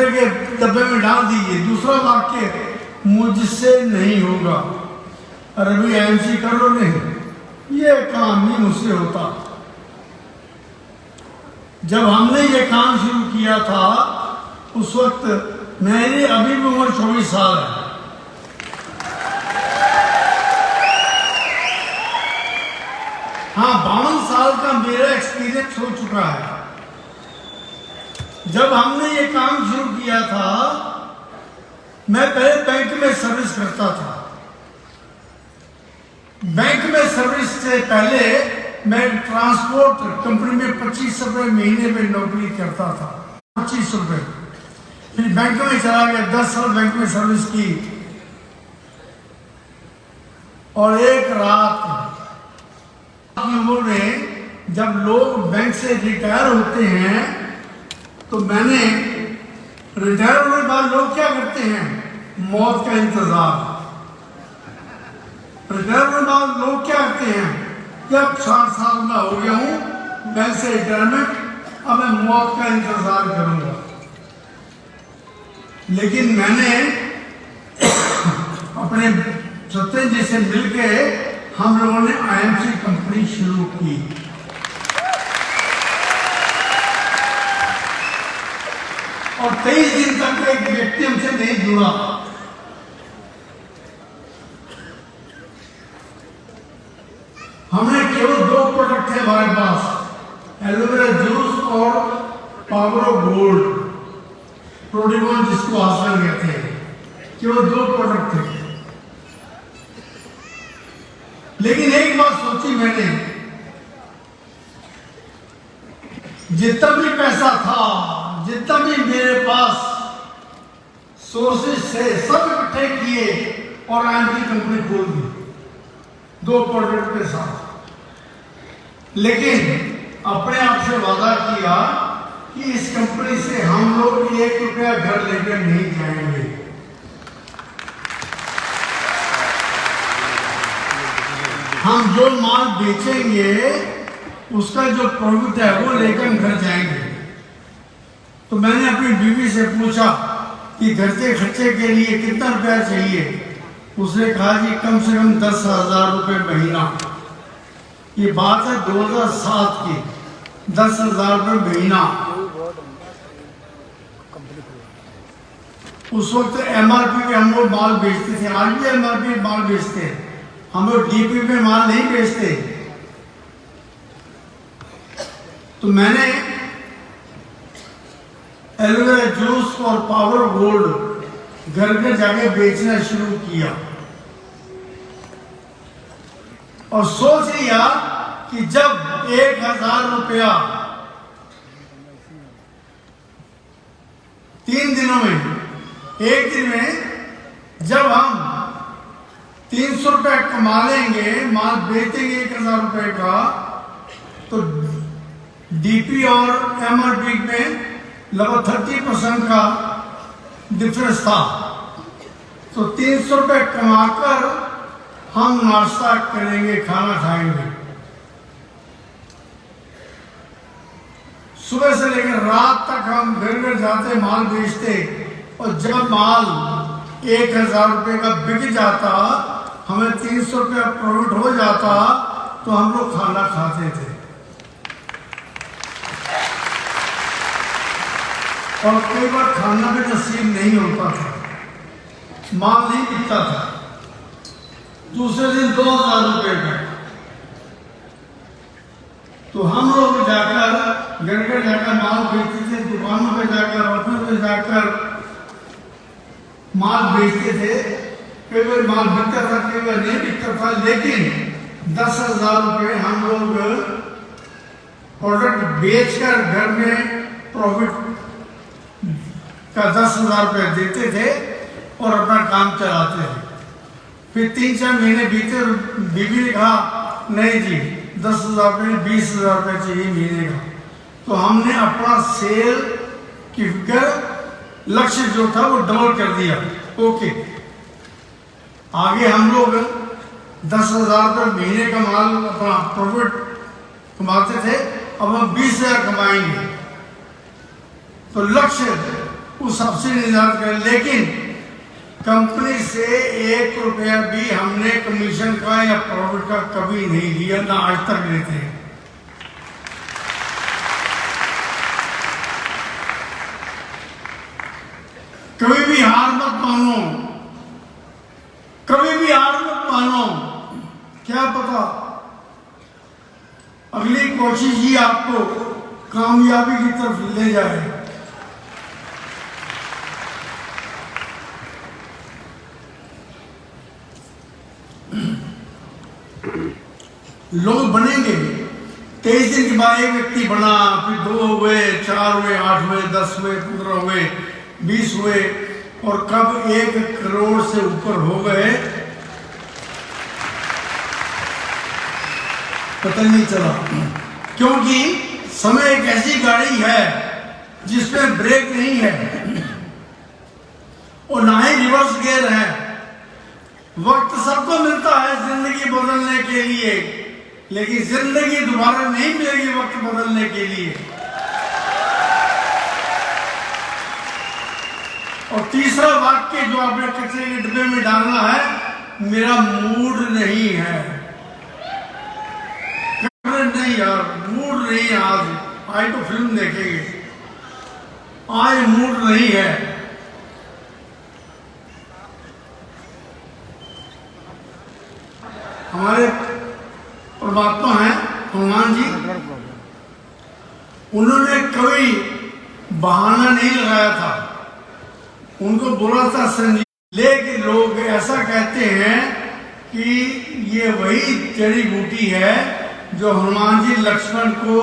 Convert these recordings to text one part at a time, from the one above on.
कूड़े के डब्बे में डाल दीजिए। दूसरा वाक्य, मुझसे नहीं होगा। अरे भाई एमसी कर लो, नहीं, ये काम नहीं मुझसे होता। जब हमने ये काम शुरू किया था उस वक्त मेरी अभी भी उम्र 24 साल है। हाँ, 52 साल का मेरा एक्सपीरियंस हो चुका है। जब हमने ये काम शुरू किया था, मैं पहले बैंक में सर्विस करता था। बैंक में सर्विस से पहले मैं ट्रांसपोर्ट कंपनी में 25 रुपए महीने में नौकरी करता था। 25 रुपए। फिर बैंक में चला गया, 10 साल बैंक में सर्विस की। और एक रात की उम्र में जब लोग बैंक से रिटायर होते हैं, तो मैंने रिटायर होने के बाद लोग क्या करते हैं? मौत का इंतजार। रिटायर होने के बाद लोग क्या करते हैं कि अब 60 साल का हो गया हूं बैंक से रिटायरमेंट, अब मैं मौत का इंतजार करूंगा। लेकिन मैंने अपने सत्येंद्र जी से मिलके हम लोगों ने आईएमसी कंपनी शुरू की। और 23 दिन तक एक व्यक्ति हमसे नहीं जुड़ा। हमने केवल 2 प्रोडक्ट थे हमारे पास, एलोवेरा जूस और पावर ऑफ गोल्ड, प्रोडिमोन जिसको आसान कहते हैं। केवल 2 प्रोडक्ट थे। लेकिन एक बात सोची मैंने, जितना भी पैसा था, जितना भी मेरे पास सोर्सेस थे, सब इकट्ठे किए और आईएमसी कंपनी खोल दी 2 प्रोडक्ट के साथ। लेकिन अपने आप से वादा किया कि इस कंपनी से हम लोग 1 रुपया घर लेकर नहीं जाएंगे। हम जो माल बेचेंगे उसका जो प्रॉफिट है वो लेकर घर जाएंगे। तो मैंने अपनी बीवी से पूछा कि घर के खर्चे के लिए कितना रुपया चाहिए। उसने कहा कि कम से कम 10,000 रुपये महीना। ये बात है 2007 की। 10,000 रुपये महीना। उस वक्त एमआरपी पे हम लोग माल बेचते थे, आज भी एमआरपी माल बेचते हैं। हम लोग डीपी में माल नहीं बेचते। तो मैंने एलोवेरा जूस और पावर गोल्ड घर घर जाके बेचना शुरू किया और सोच लिया कि जब 1,000 रुपया 3 दिनों में, एक दिन में जब हम 300 रुपये कमा लेंगे, माल बेचेंगे 1,000 रुपये का, तो डीपी और एमआरपी में लगभग 30% का डिफरेंस था। तो 300 रुपये कमाकर हम नाश्ता करेंगे, खाना खाएंगे। सुबह से लेकर रात तक हम घर घर जाते, माल बेचते, और जब माल 1,000 रुपये का बिक जाता, हमें 300 रुपया प्रॉफिट हो जाता, तो हम लोग खाना खाते थे। और कई बार खाना भी नसीब नहीं होता था, माल नहीं बिकता था। दूसरे दिन 2,000 रुपये का। तो हम लोग जाकर घर घर जाकर माल बेचते थे, दुकानों पे जाकर, ऑफिस में जाकर माल बेचते थे। कई बार माल बिकता था, कई बार नहीं बिकता था, लेकिन 10,000 रुपये हम लोग प्रोडक्ट बेचकर घर में प्रॉफिट का 10,000 रुपये देते थे और अपना काम चलाते थे। फिर 3-4 महीने बीते, बीवी ने कहा नहीं जी 10,000 रुपये 20,000 रुपये चाहिए महीने का। तो हमने अपना सेल की फिगर लक्ष्य जो था वो डबल कर दिया। ओके, आगे हम लोग 10,000 रुपये महीने का माल अपना प्रॉफिट कमाते थे, अब हम 20,000 कमाएंगे। तो लक्ष्य उस सब्सिडी निर्धारित करें, लेकिन कंपनी से 1 रुपया भी हमने कमीशन का या प्रॉफिट का कभी नहीं लिया, ना आज तक लेते हैं। कभी भी हार मत मानो, कभी भी हार मत मानो। क्या पता अगली कोशिश ही आपको कामयाबी की तरफ ले जाए। लोग बनेंगे, 23 दिन के बाद एक व्यक्ति बना, फिर 2 हुए, 4 हुए, 8 हुए, 10 हुए, 15 हुए, 20 हुए, और कब 1 करोड़ से ऊपर हो गए पता नहीं चला। क्योंकि समय एक ऐसी गाड़ी है जिसमें ब्रेक नहीं है और ना ही रिवर्स गियर है। वक्त सबको मिलता है जिंदगी बदलने के लिए, लेकिन जिंदगी दोबारा नहीं मिलेगी वक्त बदलने के लिए। और तीसरा वाक्य जो आपने कचरे के डिब्बे में डालना है, मेरा मूड नहीं है। नहीं यार, मूड नहीं है आज तो फिल्म देखेंगे, आज मूड नहीं है। हमारे परमात्मा हैं हनुमान जी, उन्होंने कभी बहाना नहीं लगाया था, उनको बोला था संजीव। लेकिन लोग ऐसा कहते हैं कि ये वही जड़ी बूटी है जो हनुमान जी लक्ष्मण को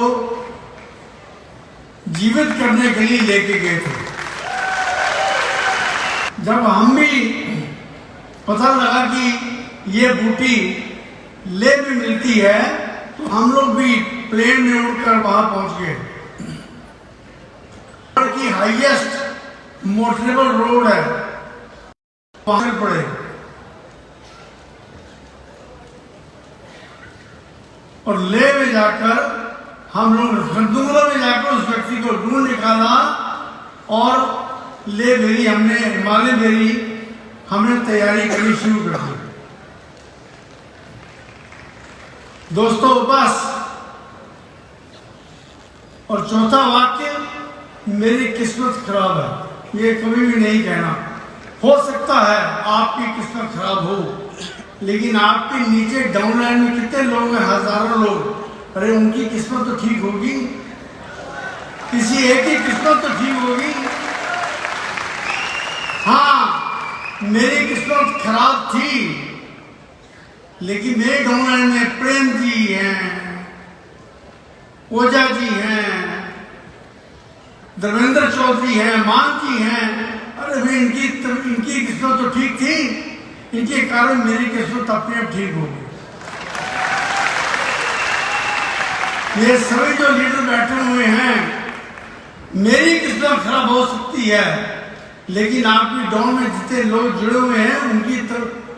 जीवित करने के लिए लेके गए थे। जब हम भी पता लगा कि ये बूटी ले में मिलती है, तो हम लोग भी प्लेन में उड़कर वहां पहुंच गए। की हाईएस्ट मोटरेबल रोड है, वहां पड़े और ले में जाकर हम लोग खंडूंगला में जाकर उस व्यक्ति को ढूंढ निकाला और ले बेरी हमने हिमालय बेरी हमने तैयारी करनी शुरू कर दी। दोस्तों बस, और चौथा वाक्य, मेरी किस्मत खराब है, ये कभी भी नहीं कहना। हो सकता है आपकी किस्मत खराब हो, लेकिन आपके नीचे डाउनलाइन में कितने लोग हैं, हजारों लोग, अरे उनकी किस्मत तो ठीक होगी, किसी एक की किस्मत तो ठीक होगी। हाँ, मेरी किस्मत खराब थी, लेकिन मेरे डाउनलाइन में प्रेम जी हैं, ओझा जी हैं, धर्मेंद्र चौधरी हैं, मान जी हैं। अरे भाई इनकी किस्मत तो ठीक थी, इनके कारण मेरी किस्मत अपने आप ठीक होगी। ये सभी जो लीडर बैठे हुए हैं, मेरी किस्मत खराब हो सकती है, लेकिन आपकी डाउन में जितने लोग जुड़े हुए हैं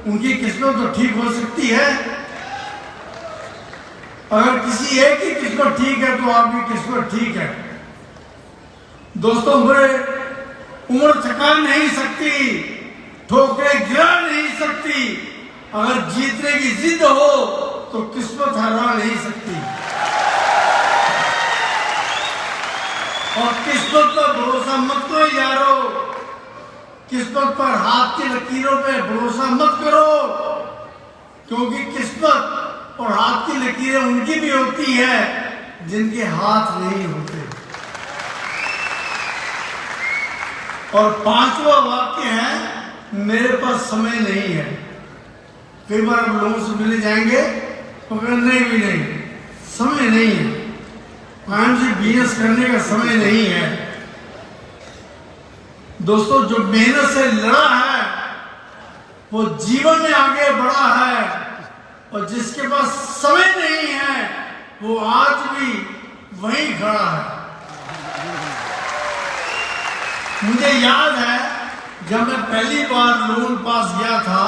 उनकी किस्मत तो ठीक हो सकती है। अगर किसी एक की किस्मत ठीक है तो आपकी किस्मत ठीक है। दोस्तों, उम्र थका नहीं सकती, ठोकरें गिरा नहीं सकती। अगर जीतने की जिद हो तो किस्मत हरा नहीं सकती। और किस्मत पर भरोसा मत करो यारो, किस्मत पर हाथ की लकीरों पे भरोसा मत करो, क्योंकि किस्मत और हाथ की लकीरें उनकी भी होती है जिनके हाथ नहीं होते। और पांचवा वाक्य है, मेरे पास समय नहीं है। कई बार आप लोगों से मिले जाएंगे तो नहीं भी नहीं, समय नहीं है, काम से बिजनेस करने का समय नहीं है। दोस्तों, जो मेहनत से लड़ा है वो जीवन में आगे बढ़ा है, और जिसके पास समय नहीं है वो आज भी वहीं खड़ा है। मुझे याद है जब मैं पहली बार लोन पास गया था,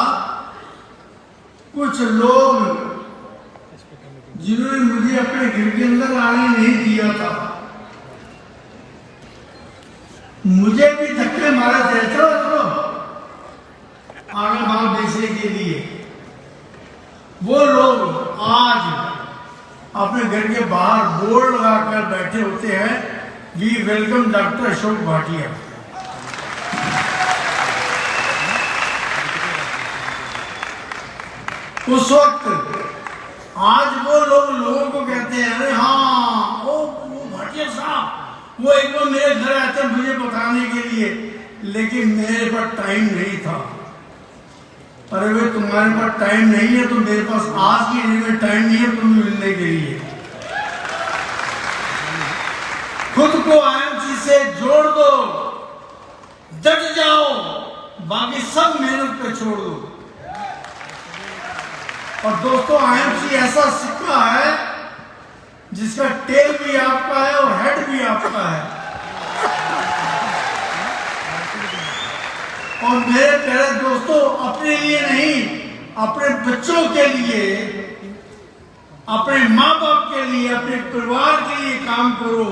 कुछ लोग जिन्होंने मुझे अपने घर के अंदर आने नहीं दिया था, मुझे भी धक्के मारे थे, चलो चलो आगे माल बेचने के लिए। वो लोग आज अपने घर के बाहर बोर्ड लगाकर बैठे होते हैं, we welcome doctor Ashok Bhatia. उस वक्त आज वो लोगों को कहते हैं, अरे हाँ वो भाटिया साहब, वो एक बार मेरे घर आते मुझे बताने के लिए, लेकिन मेरे पास टाइम नहीं था। अरे वे तुम्हारे पास टाइम नहीं है तो मेरे पास आज के लिए में टाइम नहीं है तुम्हें मिलने के लिए। खुद को आईएमसी से जोड़ दो, डट जाओ, बाकी सब मेहनत पे छोड़ दो। और दोस्तों आईएमसी ऐसा सिक्का है जिसका टेल भी आपका है और हेड भी आपका है। और मेरे प्यारे दोस्तों, अपने लिए नहीं, अपने बच्चों के लिए, अपने माँ बाप के लिए, अपने परिवार के लिए काम करो,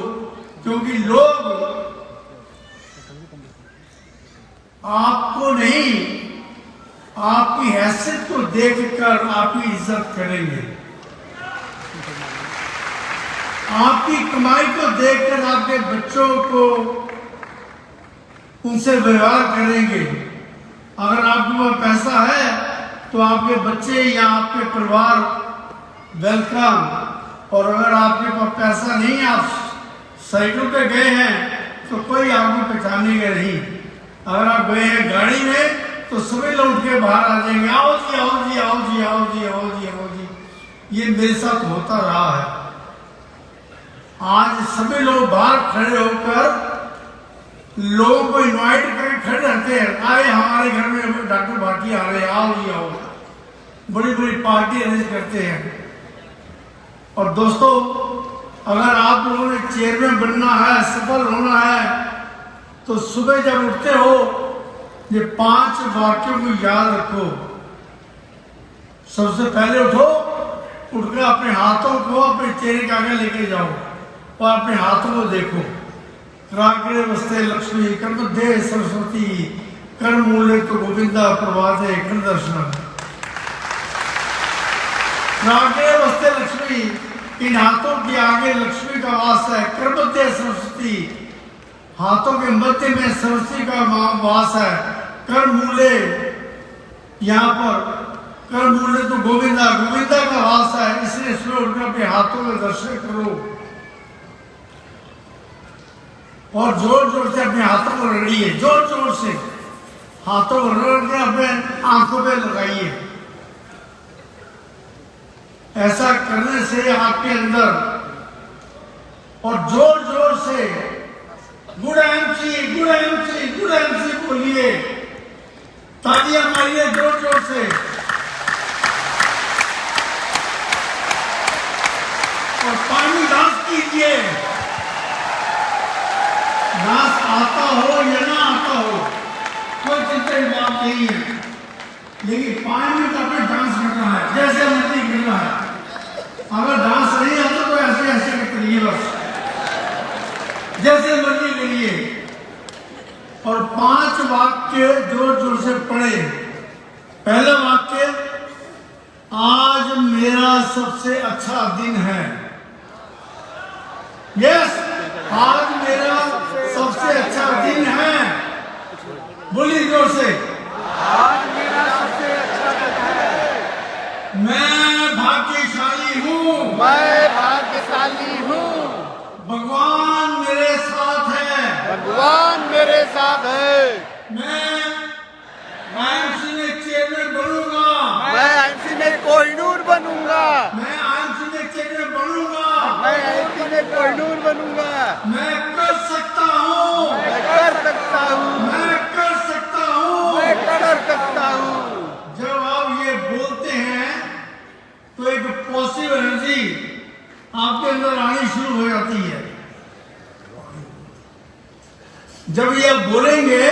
क्योंकि लोग आपको नहीं, आपकी हैसियत को देखकर आपकी इज्जत करेंगे, आपकी कमाई को देखकर आपके बच्चों को उनसे व्यवहार करेंगे। अगर आपके पास पैसा है तो आपके बच्चे या आपके परिवार वेलकम, और अगर आपके पास पैसा नहीं, आप साइकिल पे गए हैं तो कोई आपको पहचानेगा नहीं। अगर आप गए हैं गाड़ी में तो सभी लोग उठ के बाहर आ जाएंगे, आओ जी आओ जी आओ जी आओ जी आओ जी आओ जी। ये मेरे साथ होता रहा है। आज सभी लोग बाहर खड़े होकर लोगों को इनवाइट करके खड़े रहते हैं, आए हमारे घर में डॉक्टर भाटिया आ रहे, आओ जी आओ। बड़ी बड़ी पार्टी अरेंज करते हैं। और दोस्तों, अगर आप लोगों ने चेयरमैन बनना है, सफल होना है, तो सुबह जब उठते हो ये 5 वाक्यों को याद रखो। सबसे पहले उठो, उठकर अपने हाथों को अपने चेहरे के आगे लेके जाओ और अपने हाथों को देखो। रागे वस्ते लक्ष्मी, कर्म दे सरस्वती, कर्म मूल्य तो गोविंदा प्रभाते कर दर्शन। रागे वस्ते लक्ष्मी, इन हाथों के आगे लक्ष्मी का वास है। कर्म दे सरस्वती, हाथों के मध्य में सरस्वती का वास है। कर्म मूल्य, यहाँ पर कर्म मूल्य तो गोविंदा, गोविंदा का वास है। इसलिए सुबह उठकर अपने हाथों में दर्शन करो और जोर जोर से अपने हाथों को रगड़िए, जोर जोर से हाथों को रगड़ के अपने आंखों पे लगाइए। ऐसा करने से आपके अंदर, और जोर जोर से good MC good MC good MC बोलिए, तालियां मारिए जोर जोर से। और पानी डांस कीजिए, डांस आता हो या ना आता हो कोई चिंता की बात नहीं है, लेकिन 5 मिनट आपने डांस करना है, जैसे मर्जी करना है। अगर डांस नहीं आता तो ऐसे ऐसे करिए, बस जैसे मर्जी करिए। और 5 वाक्य जोर जोर से पढ़े। पहला वाक्य, आज मेरा सबसे अच्छा दिन है। यस, आज मेरा सबसे अच्छा दिन है। बोलिए जोर से, आज मेरा सबसे अच्छा दिन है। मैं भाग्यशाली हूँ, मैं भाग्यशाली हूँ। भगवान मेरे साथ है, भगवान मेरे साथ है। मैं आईएमसी में चेयरमैन बनूंगा, मैं आईएमसी में कोहिनूर बनूंगा। मैं आईएमसी में चेयरमैन बनूंगा, मैं आईएमसी में कोहिनूर बनूंगा। मैं कर सकता हूँ, मैं कर सकता हूँ, मैं कर सकता हूँ, मैं कर सकता हूँ। जब आप ये बोलते हैं तो एक पॉजिटिव एनर्जी आपके अंदर आनी शुरू हो जाती है। जब ये आप बोलेंगे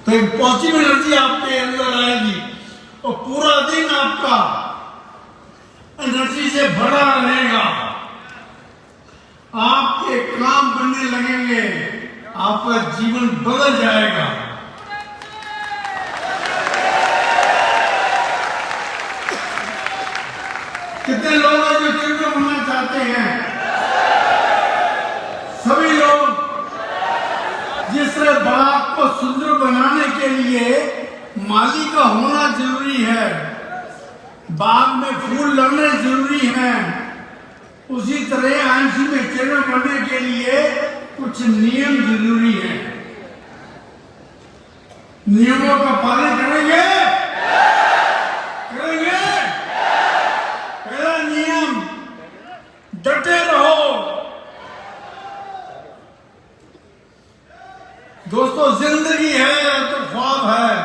तो एक पॉजिटिव एनर्जी आपके अंदर आएगी और पूरा दिन आपका एनर्जी से भरा रहेगा, आपके काम बनने लगेंगे, आपका जीवन बदल जाएगा। कितने लोग हैं जो चेयरमैन बनना चाहते हैं? सभी लोग। जिस तरह बाग को सुंदर बनाने के लिए माली का होना जरूरी है, बाग में फूल लगने जरूरी है, उसी तरह आईएनसी में चेयरमैन बनने के लिए कुछ नियम जरूरी है। नियमों का पालन करेंगे? करेंगे? पहला नियम, डटे रहो। दोस्तों, जिंदगी है तो ख्वाब है,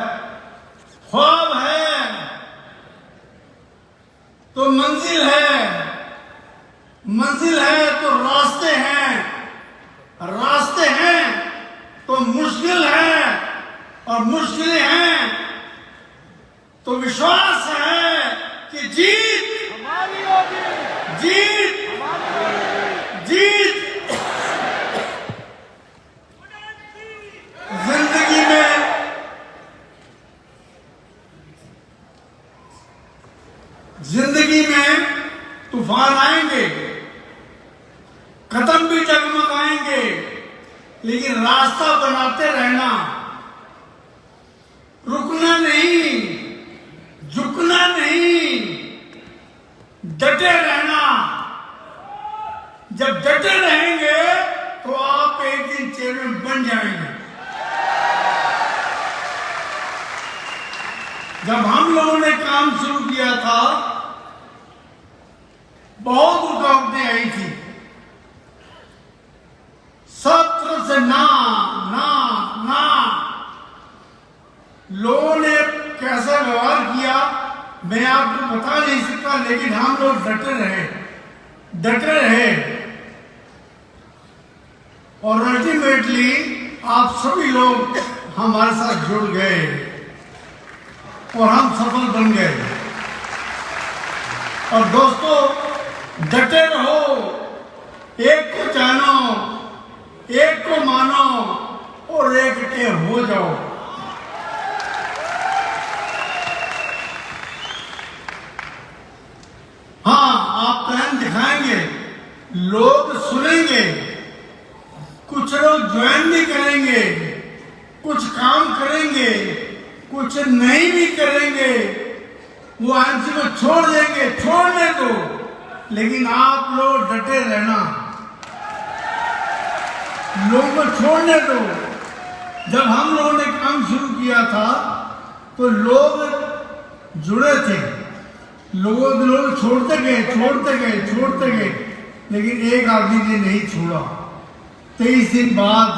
ख्वाब है तो मंजिल है, मंजिल है तो रास्ते हैं, रास्ते हैं तो मुश्किल है, और मुश्किलें हैं तो विश्वास है कि जीत हमारी होगी, जीत जीत। जिंदगी में जिंदगी में तूफान आएंगे, कदम भी डगमगाएंगे, लेकिन रास्ता बनाते रहना, रुकना नहीं, झुकना नहीं, डटे रहना। जब डटे रहेंगे तो आप एक दिन चेयरमैन बन जाएंगे। जब हम लोगों ने काम शुरू किया था, बहुत रुकावटें आई थी, सब तरफ से ना ना ना। लोगों ने कैसा व्यवहार किया मैं आपको बता नहीं सकता, लेकिन हम लोग डटे रहे, डटे रहे, और अल्टीमेटली आप सभी लोग हमारे साथ जुड़ गए और हम सफल बन गए। और दोस्तों, डटे रहो, एक को जानो, एक को मानो और एक के हो जाओ। हाँ, आप प्लान दिखाएंगे, लोग सुनेंगे, कुछ लोग ज्वाइन भी करेंगे, कुछ काम करेंगे, कुछ नहीं भी करेंगे, वो आईएनसी को छोड़ देंगे, छोड़ने दो, लेकिन आप लोग डटे रहना, लोगों को छोड़ने दो। जब हम लोगों ने काम शुरू किया था तो लोग जुड़े थे, लोग छोड़ते गए, छोड़ते गए, छोड़ते गए, लेकिन एक आदमी ने नहीं छोड़ा। 23 दिन बाद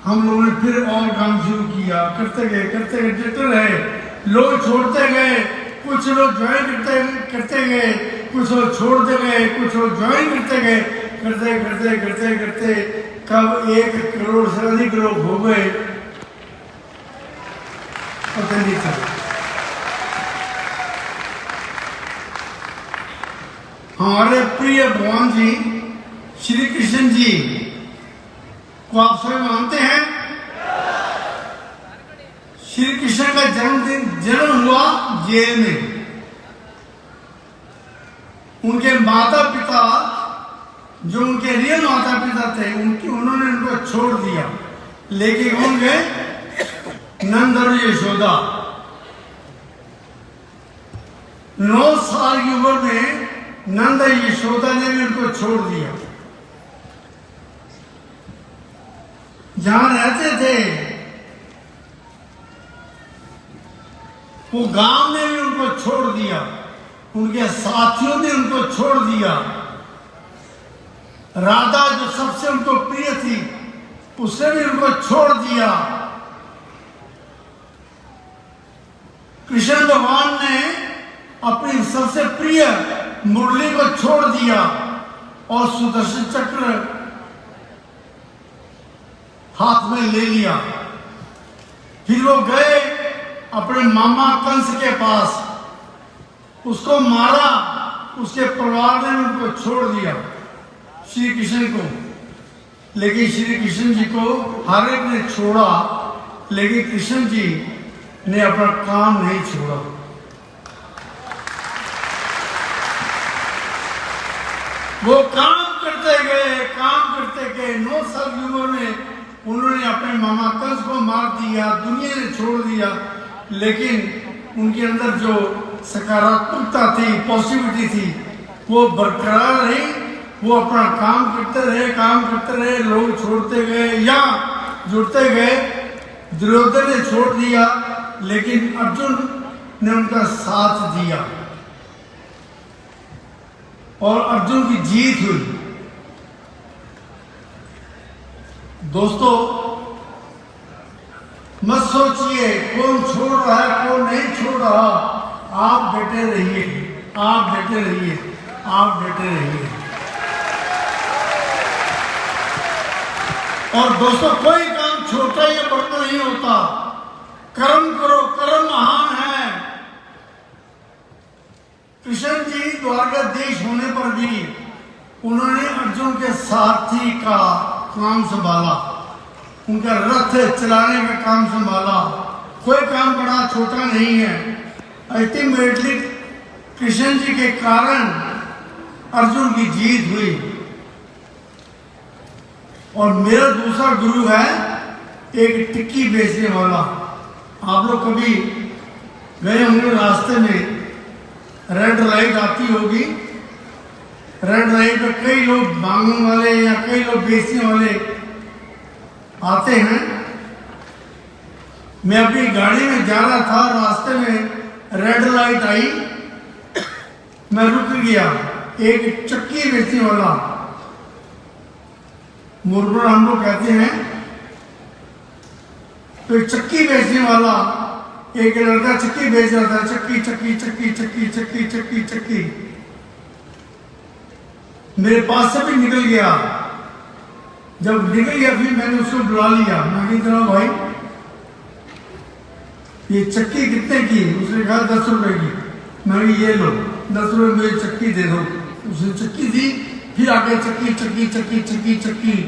हम लोगों ने फिर और काम शुरू किया, करते गए, डटे रहे, लोग छोड़ते गए, कुछ लोग ज्वाइन करते गए, कुछ लोग छोड़ते गए, कुछ लोग ज्वाइन करते गए, करते करते करते करते कब 1 करोड़ से अधिक लोग हो गए पता नहीं चला। हमारे प्रिय भगवान जी श्री कृष्ण जी को आप सभी मानते हैं? श्री कृष्ण का जन्म हुआ जेल में। उनके माता पिता, जो उनके रियल माता पिता थे, उन्होंने उनको छोड़ दिया, लेकिन कौन गए? नंद और यशोदा। 9 साल की उम्र में नंद और यशोदा ने भी उनको छोड़ दिया। जहां रहते थे वो गांव ने भी उनको छोड़ दिया, उनके साथियों ने उनको छोड़ दिया। राधा जो सबसे उनको प्रिय थी, उसने भी उनको छोड़ दिया। कृष्ण भगवान ने अपनी सबसे प्रिय मुरली को छोड़ दिया और सुदर्शन चक्र हाथ में ले लिया। फिर वो गए अपने मामा कंस के पास, उसको मारा उसके परिवार ने उनको छोड़ दिया, श्री कृष्ण को। लेकिन श्री कृष्ण जी को हर एक ने छोड़ा, लेकिन कृष्ण जी ने अपना काम नहीं छोड़ा। वो काम करते गए 9 साल की उम्र में उन्होंने अपने मामा कंस को मार दिया, दुनिया ने छोड़ दिया, लेकिन उनके अंदर जो सकारात्मकता थी, पॉजिटिविटी थी, वो बरकरार रही। वो अपना काम करते रहे, लोग छोड़ते गए या जुड़ते गए। दुर्योधन ने छोड़ दिया, लेकिन अर्जुन ने उनका साथ दिया और अर्जुन की जीत हुई। दोस्तों, मत सोचिए कौन छोड़ रहा है कौन नहीं छोड़ रहा। आप बैठे रहिए, आप बैठे रहिए, आप बैठे रहिए। और दोस्तों, कोई काम छोटा या बड़ा नहीं होता। कर्म करो, कर्म महान है। कृष्ण जी द्वारकाधीश होने पर भी उन्होंने अर्जुन के सारथी का काम संभाला, उनका रथ चलाने का काम संभाला। कोई काम बड़ा छोटा नहीं है। अल्टीमेटली कृष्ण जी के कारण अर्जुन की जीत हुई। और मेरा दूसरा गुरु है एक टिक्की बेचने वाला। आप लोग कभी गए होंगे, रास्ते में रेड लाइट आती होगी। रेड लाइट पे कई लोग मांगने वाले या कई लोग बेचने वाले आते हैं। मैं अपनी गाड़ी में जा रहा था, रास्ते में रेड लाइट आई, मैं रुक गया। एक चक्की बेचने वाला, मुरमुरा हम लोग कहते हैं, तो चक्की बेचने वाला, एक लड़का चक्की बेच रहा था। चक्की चक्की चक्की चक्की चक्की चक्की चक्की मेरे पास से भी निकल गया। जब निकल गया फिर मैंने उसको बुला लिया। मैं कहा भाई ये चक्की कितने की? उसने कहा 10 रुपए की। मैं ये लो 10 रुपए मेरी चक्की दे दो। उसने चक्की दी, फिर आगे चक्की चक्की चक्की चक्की चक्की।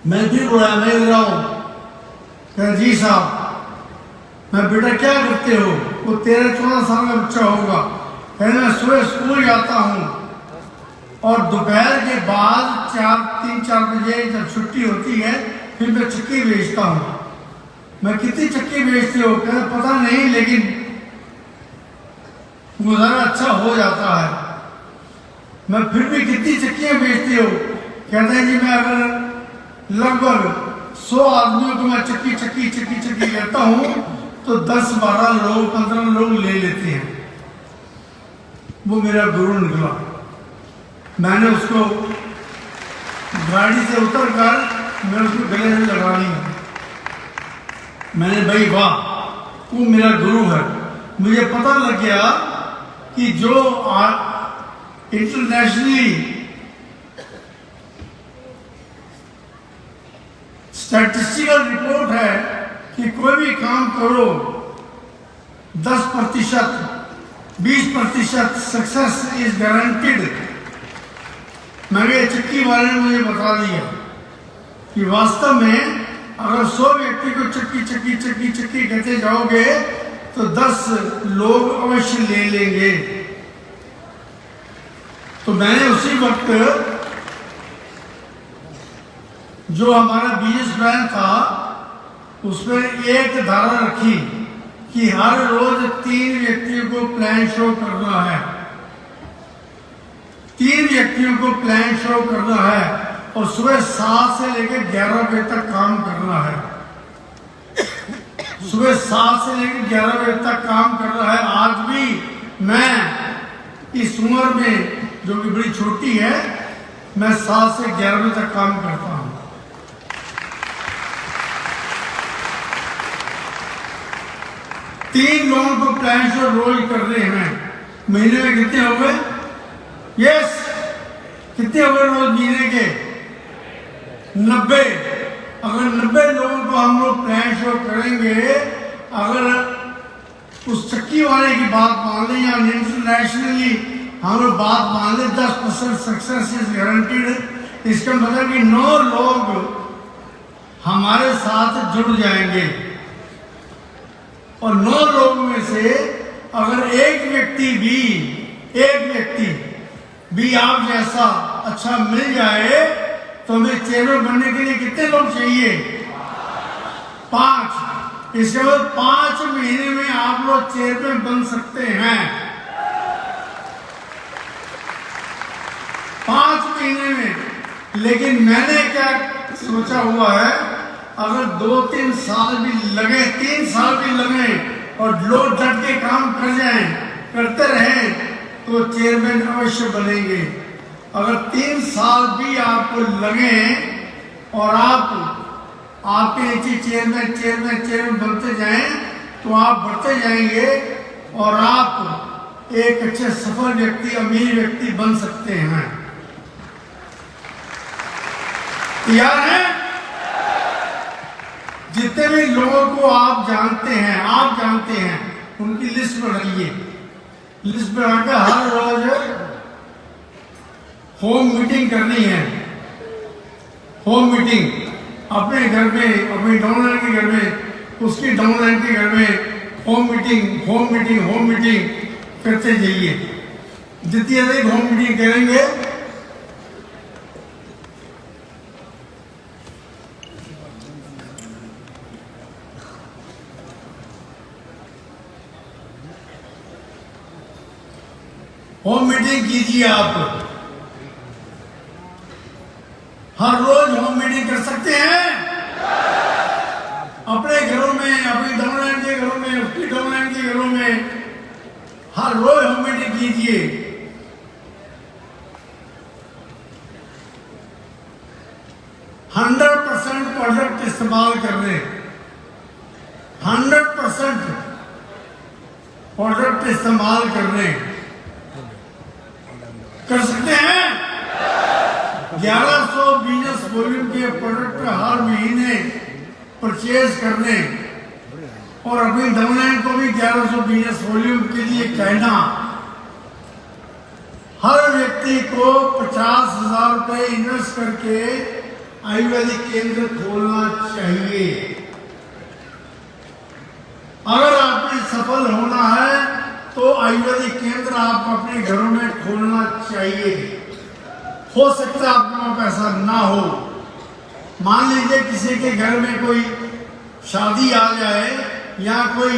मैं फिर बोला मैं दे रहा हूँ। कहा जी साहब। मैं बेटा क्या करते हो? वो 13-14 साल का बच्चा होगा। कहने मैं सुबह स्कूल जाता हूँ और दोपहर के बाद 3-4 बजे जब छुट्टी होती है फिर मैं चक्की बेचता हूँ। मैं कितनी चक्की बेचते हो? कहते पता नहीं, लेकिन गुजारा अच्छा हो जाता है। मैं फिर भी कितनी चक्कियाँ बेचते हो? कहते हैं जी मैं अगर लगभग 100 आदमियों को मैं चक्की चक्की चक्की चक्की कहता हूँ तो 10-12 लोग 15 लोग ले लेते हैं। वो मेरा गुरु निकला। मैंने उसको गाड़ी से उतर कर मैं उसको गले में लगा लिया। मैंने भाई वाह, तू मेरा गुरु है। मुझे पता लग गया कि जो इंटरनेशनली स्टैटिस्टिकल रिपोर्ट है कि कोई भी काम करो 10%, 20% सक्सेस इज गारंटीड। मेरे चक्की वाले ने मुझे बता दिया कि वास्तव में अगर 100 व्यक्ति को चक्की चक्की चक्की चक्की कहते जाओगे तो 10 लोग अवश्य ले लेंगे। तो मैंने उसी वक्त जो हमारा बिजनेस प्लान था उसमें एक धारा रखी कि हर रोज 3 व्यक्तियों को प्लान शो करना है। 3 व्यक्तियों को प्लान शो करना है और सुबह 7 से लेकर 11 बजे तक काम करना है। सुबह 7 से लेकर 11 बजे तक काम करना है। आज भी मैं इस उम्र में जो कि बड़ी छोटी है, मैं 7 से 11 बजे तक काम करता हूं। तीन लोगों को प्लान शो रोज कर रहे हैं। महीने में कितने हो गए? यस, कितने हो गए रोज महीने के? 90। अगर 90 लोगों को हम लोग प्लान शो करेंगे, अगर उस चक्की वाले की बात मान लें या इंटरनेशनली हम लोग बात मान ले 10% सक्सेस इज गारंटीड। इसका मतलब कि 9 लोग हमारे साथ जुड़ जाएंगे और 9 लोगों में से अगर एक व्यक्ति भी आप जैसा अच्छा मिल जाए तो हमें चेयरमैन बनने के लिए कितने लोग चाहिए? 5। इसके बाद 5 महीने में आप लोग चेयरमैन बन सकते हैं। 5 महीने में। लेकिन मैंने क्या सोचा हुआ है, अगर 2-3 साल भी लगे, 3 साल भी लगे और लोग डट के काम करते रहे तो चेयरमैन अवश्य बनेंगे। अगर 3 साल भी आपको लगे और आपके नीचे चेयरमैन बनते जाएं तो आप बढ़ते जाएंगे और आप एक अच्छे सफल व्यक्ति, अमीर व्यक्ति बन सकते हैं। तैयार हैं? जितने भी लोगों को आप जानते हैं उनकी लिस्ट बनाइए। लिस्ट बनाकर हर रोज होम मीटिंग करनी है। होम मीटिंग अपने घर में, अपनी डाउनलाइन के घर में, उसकी डाउनलाइन के घर में होम मीटिंग करते जाइए। जितनी अधिक होम मीटिंग करेंगे होम मीटिंग कीजिए। आप हर रोज होम मीटिंग कर सकते हैं अपने घरों में, अपनी डाउनलाइन के घरों में, उसकी डाउनलाइन के घरों में। हर रोज होम मीटिंग कीजिए। %100% प्रोडक्ट इस्तेमाल कर रहे, 100% प्रोडक्ट इस्तेमाल कर रहे कर सकते हैं। 1100 बिजनेस वॉल्यूम के प्रोडक्ट हर महीने परचेज करने और अपनी डाउनलाइन को भी 1100 बिजनेस वॉल्यूम के लिए कहना। हर व्यक्ति को 50,000 रुपए इन्वेस्ट करके आयुर्वेदिक केंद्र खोलना चाहिए। अगर आपने सफल होना है तो आयुर्वेदिक केंद्र आप अपने घरों में खोलना चाहिए। हो सकता है आपके पास पैसा ना हो। मान लीजिए किसी के घर में कोई शादी आ जाए या कोई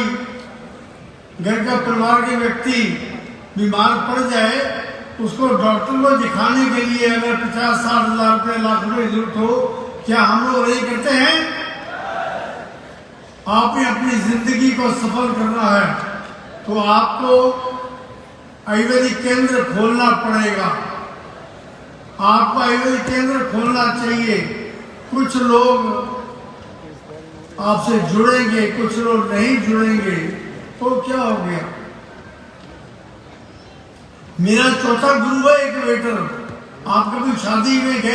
घर का परिवार के व्यक्ति बीमार पड़ जाए, उसको डॉक्टर को दिखाने के लिए अगर 50-60 हजार रुपये, लाख रुपये की जरूरत हो, क्या हम लोग यही करते हैं? आपने अपनी जिंदगी को सफल करना है तो आपको आयुर्वेदिक केंद्र खोलना पड़ेगा। आपको आयुर्वेदिक केंद्र खोलना चाहिए। कुछ लोग आपसे जुड़ेंगे, कुछ लोग नहीं जुड़ेंगे, तो क्या हो गया? मेरा चौथा गुरु है एक वेटर। आप कभी शादी में गए?